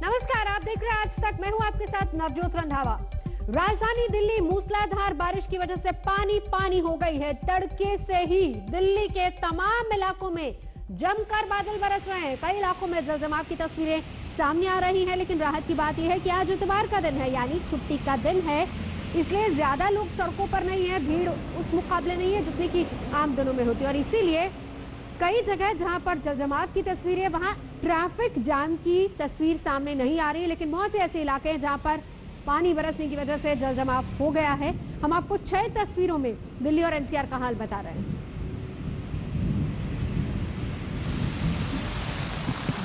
नमस्कार, आप देख रहे हैं आज तक। मैं हूं आपके साथ नवजोत रंधावा। राजधानी दिल्ली मूसलाधार बारिश की वजह से पानी पानी हो गई है। तड़के से ही दिल्ली के तमाम इलाकों में जमकर बादल बरस रहे हैं। कई इलाकों में जलजमाव की तस्वीरें सामने आ रही हैं, लेकिन राहत की बात यह है कि आज इतवार का दिन है, यानी छुट्टी का दिन है, इसलिए ज्यादा लोग सड़कों पर नहीं है। भीड़ उस मुकाबले नहीं है जितनी की आम दिनों में होती है, और इसीलिए कई जगह जहां पर जलजमाव की तस्वीरें, वहां ट्रैफिक जाम की तस्वीर सामने नहीं आ रही है। लेकिन बहुत से ऐसे इलाके हैं जहां पर पानी बरसने की वजह से जलजमाव हो गया है। हम आपको 6 तस्वीरों में दिल्ली और एनसीआर का हाल बता रहे हैं।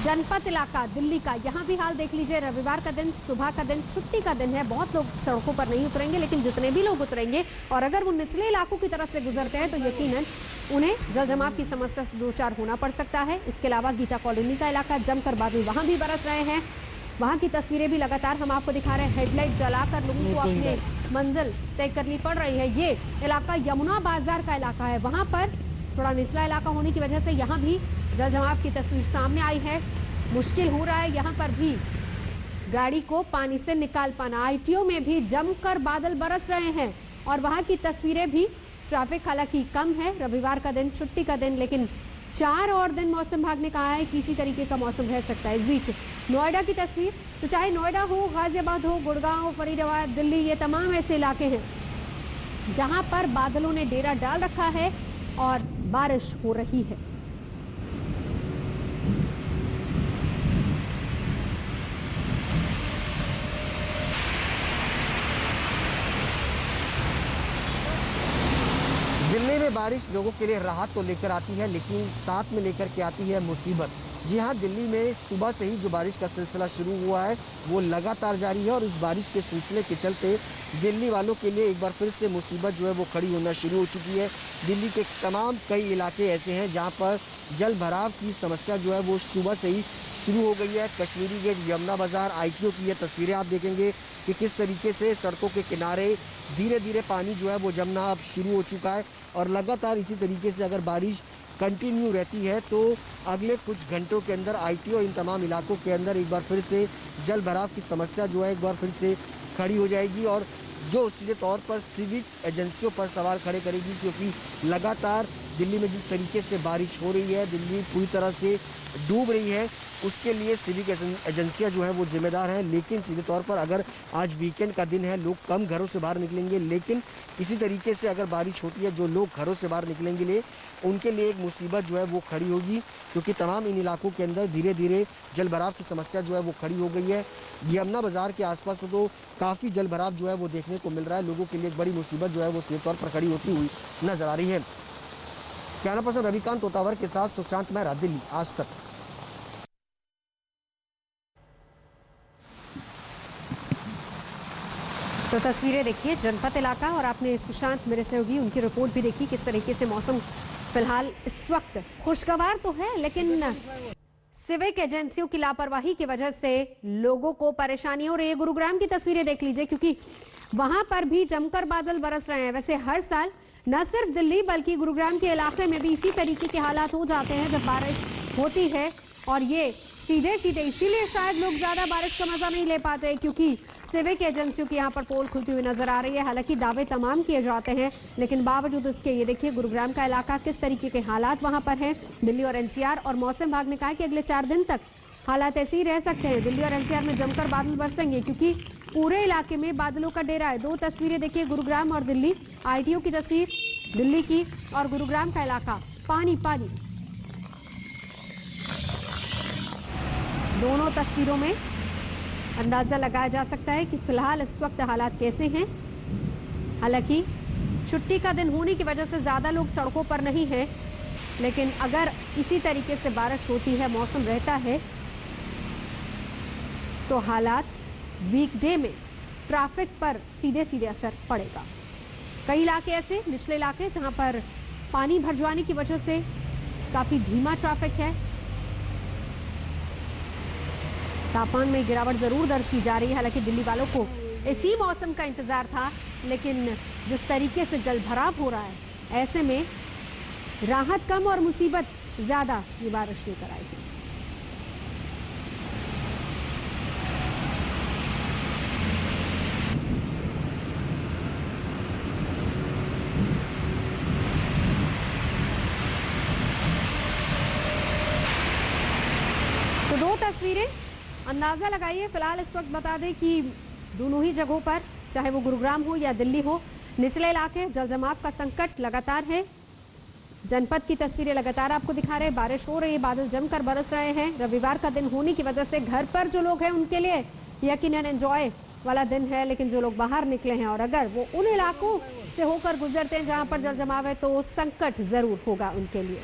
जनपद इलाका दिल्ली का, यहाँ भी हाल देख लीजिए। रविवार का दिन, सुबह का दिन, छुट्टी का दिन है। बहुत लोग सड़कों पर नहीं उतरेंगे, लेकिन जितने भी लोग उतरेंगे और अगर वो निचले इलाकों की तरफ से गुजरते हैं तो यकीनन उन्हें जलजमाव की समस्या से दो चार होना पड़ सकता है। इसके अलावा गीता कॉलोनी का इलाका, जमकर बादल वहां भी बरस रहे हैं। वहां की तस्वीरें भी लगातार हम आपको दिखा रहे हैं। हेडलाइट जलाकर लोगों को अपने मंजिल तय करनी पड़ रही है। ये इलाका यमुना बाजार का इलाका है। वहां पर थोड़ा निचला इलाका होने की वजह से यहाँ भी जलजमाव की तस्वीर सामने आई है। मुश्किल हो रहा है यहाँ पर भी गाड़ी को पानी से निकाल पाना। आईटीओ में भी जमकर बादल बरस रहे हैं और वहां की तस्वीरें भी। ट्रैफिक हालांकि कम है, रविवार का दिन, छुट्टी का दिन, लेकिन 4 और दिन मौसम विभाग ने कहा है कि इसी तरीके का मौसम रह सकता है। इस बीच नोएडा की तस्वीर, तो चाहे नोएडा हो, गाजियाबाद हो, गुड़गांव, फरीदाबाद, दिल्ली, ये तमाम ऐसे इलाके हैं जहां पर बादलों ने डेरा डाल रखा है और बारिश हो रही है। दिल्ली में बारिश लोगों के लिए राहत तो लेकर आती है, लेकिन साथ में लेकर के आती है मुसीबत। जी हाँ, दिल्ली में सुबह से ही जो बारिश का सिलसिला शुरू हुआ है वो लगातार जारी है, और इस बारिश के सिलसिले के चलते दिल्ली वालों के लिए एक बार फिर से मुसीबत जो है वो खड़ी होना शुरू हो चुकी है। दिल्ली के तमाम कई इलाके ऐसे हैं जहाँ पर जल भराव की समस्या जो है वो सुबह से ही शुरू हो गई है। कश्मीरी गेट, यमुना बाजार, आईटीओ की ये तस्वीरें आप देखेंगे कि किस तरीके से सड़कों के किनारे धीरे धीरे पानी जो है वो जमना अब शुरू हो चुका है। और लगातार इसी तरीके से अगर बारिश कंटिन्यू रहती है तो अगले कुछ घंटों के अंदर आईटीओ इन तमाम इलाकों के अंदर एक बार फिर से जल भराव की समस्या जो है एक बार फिर से खड़ी हो जाएगी, और जो सीधे तौर पर सिविक एजेंसियों पर सवाल खड़े करेगी, क्योंकि लगातार दिल्ली में जिस तरीके से बारिश हो रही है, दिल्ली पूरी तरह से डूब रही है, उसके लिए सिविक एजेंसियां जो है वो जिम्मेदार हैं। लेकिन सीधे तौर पर अगर आज वीकेंड का दिन है, लोग कम घरों से बाहर निकलेंगे, लेकिन इसी तरीके से अगर बारिश होती है, जो लोग घरों से बाहर निकलेंगे उनके लिए एक मुसीबत जो है वो खड़ी होगी, क्योंकि तमाम इन इलाकों के अंदर धीरे धीरे जल भराव की समस्या जो है वो खड़ी हो गई है। यमुना बाजार के आसपास तो काफ़ी जल भराव जो है वो देखने को मिल रहा है। लोगों के लिए एक बड़ी मुसीबत जो है वो सीधे तौर पर खड़ी होती हुई नजर आ रही है। कैमरा पर्सन रविकांत तोतावर के साथ सुशांत मेहरा, दिल्ली, आज तक। तो तस्वीरें देखिए जनपद इलाका, और आपने सुशांत मेरे सहयोगी उनकी रिपोर्ट भी देखी किस तरीके से मौसम फिलहाल इस वक्त खुशगवार तो है, लेकिन सिविक एजेंसियों की लापरवाही की वजह से लोगों को परेशानी हो रही है। गुरुग्राम की तस्वीरें देख लीजिए, क्योंकि वहां पर भी जमकर बादल बरस रहे हैं। वैसे हर साल न सिर्फ दिल्ली बल्कि गुरुग्राम के इलाके में भी इसी तरीके के हालात हो जाते हैं जब बारिश होती है, और ये सीधे सीधे इसीलिए शायद लोग ज्यादा बारिश का मजा नहीं ले पाते, क्योंकि सिविक एजेंसियों की यहाँ पर पोल खुलती हुई नजर आ रही है। हालांकि दावे तमाम किए जाते हैं, लेकिन बावजूद इसके ये देखिए गुरुग्राम का इलाका, किस तरीके के हालात वहां पर हैं। दिल्ली और एनसीआर और मौसम विभाग ने कहा कि अगले 4 दिन तक हालात ऐसे ही रह सकते हैं। दिल्ली और एनसीआर में जमकर बादल बरसेंगे, क्योंकि पूरे इलाके में बादलों का डेरा है। 2 तस्वीरें देखिए, गुरुग्राम और दिल्ली, आईटीओ की तस्वीर दिल्ली की और गुरुग्राम का इलाका पानी पानी। दोनों तस्वीरों में अंदाजा लगाया जा सकता है कि फिलहाल इस वक्त हालात कैसे हैं। हालांकि छुट्टी का दिन होने की वजह से ज्यादा लोग सड़कों पर नहीं हैं, लेकिन अगर इसी तरीके से बारिश होती है, मौसम रहता है, तो हालात वीकडे में ट्रैफिक पर सीधे सीधे असर पड़ेगा। कई इलाके ऐसे निचले इलाके जहां पर पानी भर जाने की वजह से काफी धीमा ट्रैफिक है। तापमान में गिरावट जरूर दर्ज की जा रही है। हालांकि दिल्ली वालों को इसी मौसम का इंतजार था, लेकिन जिस तरीके से जल भराव हो रहा है, ऐसे में राहत कम और मुसीबत ज्यादा ये बारिश लेकर आएगी। अंदाजा लगाइए। फिलहाल इस वक्त बता दें कि दोनों ही जगहों पर, चाहे वो गुरुग्राम हो या दिल्ली हो, निचले इलाके जल जमाव का संकट लगातार है। जनपद की तस्वीरें लगातार आपको दिखा रहे हैं। बारिश हो रही है, बादल जमकर बरस रहे हैं। रविवार का दिन होने की वजह से घर पर जो लोग हैं उनके लिए यकीनन एंजॉय वाला दिन है, लेकिन जो लोग बाहर निकले हैं और अगर वो उन इलाकों से होकर गुजरते हैं जहां पर जल जमाव है तो संकट जरूर होगा उनके लिए।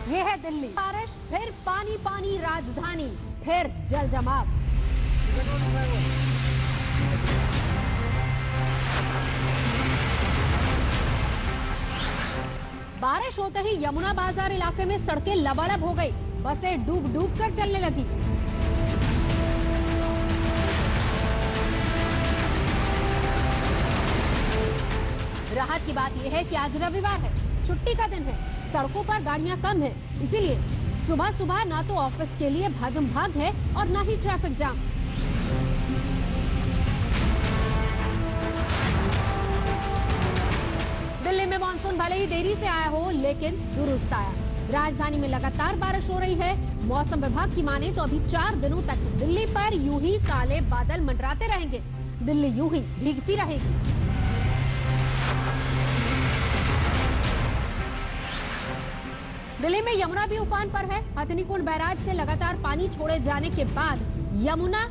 ये है दिल्ली। बारिश, फिर पानी पानी राजधानी, फिर जल जमाव। बारिश होते ही यमुना बाजार इलाके में सड़कें लबालब हो गई। बसें डूब डूब कर चलने लगी। राहत की बात यह है कि आज रविवार है, छुट्टी का दिन है, सड़कों पर गाड़ियां कम है, इसीलिए सुबह सुबह ना तो ऑफिस के लिए भागम भाग है और ना ही ट्रैफिक जाम। दिल्ली में मानसून भले ही देरी से आया हो, लेकिन दुरुस्त आया। राजधानी में लगातार बारिश हो रही है। मौसम विभाग की माने तो अभी 4 दिनों तक दिल्ली पर यूं ही काले बादल मंडराते रहेंगे। दिल्ली यूं ही भीगती रहेगी। दिल्ली में यमुना भी उफान पर है। हथनीकुंड बैराज से लगातार पानी छोड़े जाने के बाद यमुना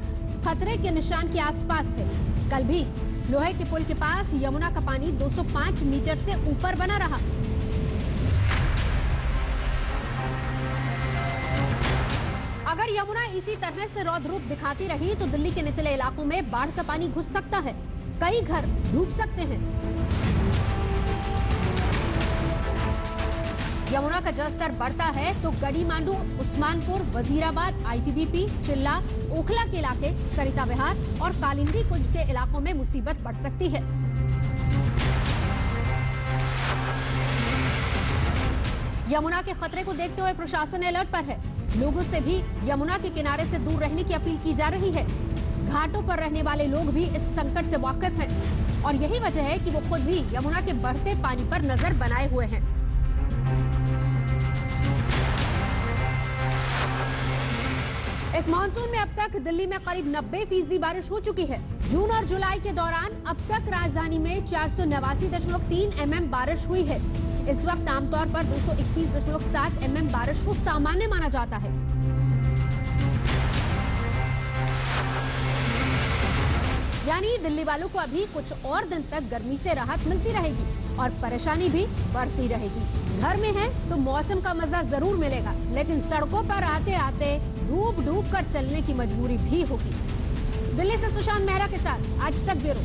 खतरे के निशान के आसपास है। कल भी लोहे के पुल के पास यमुना का पानी 205 मीटर से ऊपर बना रहा। अगर यमुना इसी तरह से रौद्र रूप दिखाती रही तो दिल्ली के निचले इलाकों में बाढ़ का पानी घुस सकता है, कई घर डूब सकते हैं। यमुना का जलस्तर बढ़ता है तो गढ़ी मांडू, उस्मानपुर, वजीराबाद, आईटीबीपी, चिल्ला, ओखला के इलाके, सरिता विहार और कालिंदी कुंज के इलाकों में मुसीबत बढ़ सकती है। यमुना के खतरे को देखते हुए प्रशासन अलर्ट पर है। लोगों से भी यमुना के किनारे से दूर रहने की अपील की जा रही है। घाटों पर रहने वाले लोग भी इस संकट से वाकिफ हैं और यही वजह है कि वो खुद भी यमुना के बढ़ते पानी पर नजर बनाए हुए हैं। इस मानसून में अब तक दिल्ली में करीब 90% बारिश हो चुकी है। जून और जुलाई के दौरान अब तक राजधानी में 489.3 mm बारिश हुई है। इस वक्त आमतौर पर 231.7 mm बारिश को सामान्य माना जाता है। यानी दिल्ली वालों को अभी कुछ और दिन तक गर्मी से राहत मिलती रहेगी और परेशानी भी बढ़ती रहेगी। घर में है तो मौसम का मजा जरूर मिलेगा, लेकिन सड़कों पर आते आते डूब डूब कर चलने की मजबूरी भी होगी। दिल्ली से सुशांत मेहरा के साथ आज तक ब्यूरो।